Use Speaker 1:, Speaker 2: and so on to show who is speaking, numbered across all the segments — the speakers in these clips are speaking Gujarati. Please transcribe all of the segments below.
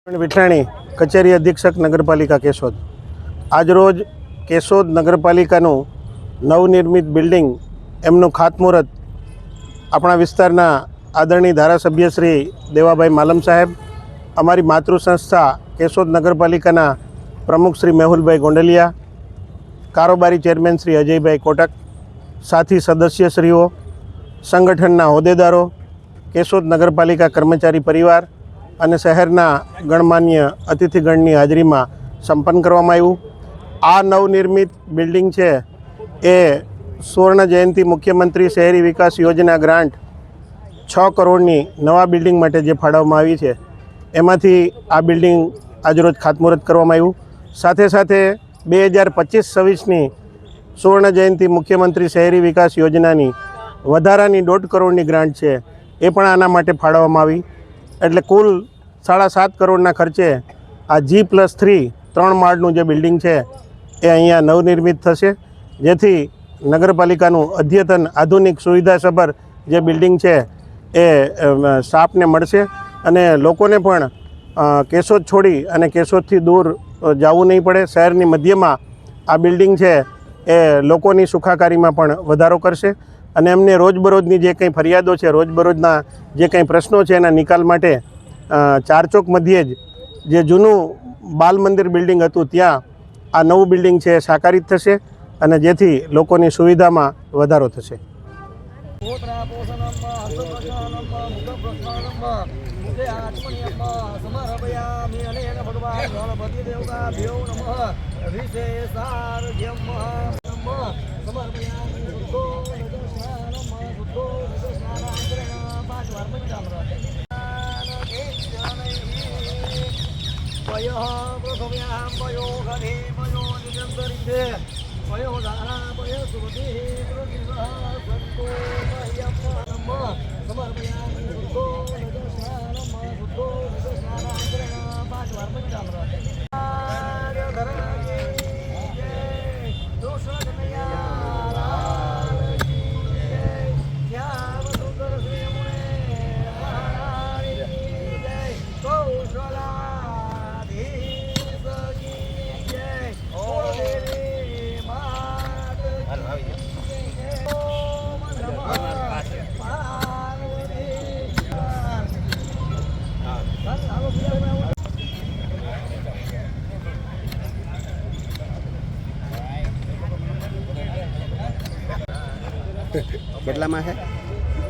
Speaker 1: વિઠલાણી કચેરી અધિક્ષક નગરપાલિકા કેશોદ આજરોજ કેશોદ નગરપાલિકાનું નવનિર્મિત બિલ્ડિંગ એમનું ખાતમુહૂર્ત આપણા વિસ્તારના આદરણીય ધારાસભ્ય શ્રી દેવાભાઈ માલમ સાહેબ, અમારી માતૃ સંસ્થા કેશોદ નગરપાલિકાના પ્રમુખ શ્રી મેહુલભાઈ ગોંડલિયા, કારોબારી ચેરમેન શ્રી અજયભાઈ કોટક, સાથી સદસ્યશ્રીઓ, સંગઠનના હોદ્દેદારો, કેશોદ નગરપાલિકા કર્મચારી પરિવાર અને શહેરના ગણમાન્ય અતિથિગણની હાજરીમાં સંપન્ન કરવામાં આવ્યું. આ નવનિર્મિત બિલ્ડિંગ છે એ સુવર્ણ જયંતિ મુખ્યમંત્રી શહેરી વિકાસ યોજના ગ્રાન્ટ 6 કરોડની નવા બિલ્ડિંગ માટે જે ફાળવવામાં આવી છે એમાંથી આ બિલ્ડિંગ આજરોજ ખાતમુહૂર્ત કરવામાં આવ્યું. સાથે સાથે 2025-26ની સુવર્ણ જયંતિ મુખ્યમંત્રી શહેરી વિકાસ યોજનાની વધારાની 1.5 કરોડની ગ્રાન્ટ છે એ પણ આના માટે ફાળવવામાં આવી. એટલે કુલ 7.5 કરોડના ખર્ચે આ G+3 3 માળનું જે બિલ્ડિંગ છે એ અહીંયા નવનિર્મિત થશે, જેથી નગરપાલિકાનું અદ્યતન આધુનિક સુવિધાસભર જે બિલ્ડિંગ છે એ સ્ટાફને મળશે અને લોકોને પણ કેશોદ છોડી અને કેશોદથી દૂર જવું નહીં પડે. શહેરની મધ્યમાં આ બિલ્ડિંગ છે એ લોકોની સુખાકારીમાં પણ વધારો કરશે અને એમને રોજબરોજની જે કંઈ ફરિયાદો છે, રોજબરોજના જે કંઈ પ્રશ્નો છે એના નિકાલ માટે ચારચોક મધ્યે જ જે જૂનું બાલ મંદિર બિલ્ડિંગ હતું ત્યાં આ નવું બિલ્ડિંગ છે સાકારિત થશે અને જેથી લોકોની સુવિધામાં વધારો થશે.
Speaker 2: કેટલામાં છે?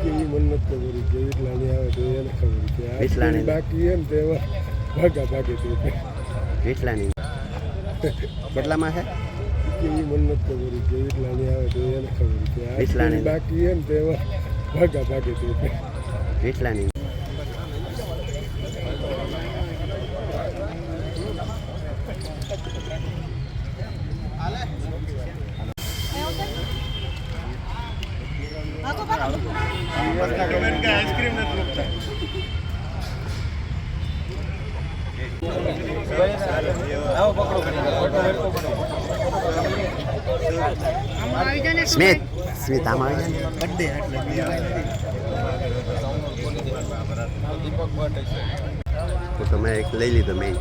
Speaker 3: મને નથી ખબર કે વિઠલાણી આવે તો એને ખબર છે.
Speaker 2: વિઠલાણી
Speaker 3: બાકી એમ તેમાં ભાગા ભાગે
Speaker 2: વિઠલાણી કેટલામાં છે?
Speaker 3: મને નથી ખબર કે વિઠલાણી આવે તો એને ખબર છે.
Speaker 2: વિઠલાણી
Speaker 3: બાકી એમ તેમાં ભાગા ભાગે
Speaker 2: વિઠલાણી સ્મિત આમાં આવી જાય તો તમે એક લઈ લીધો મેં.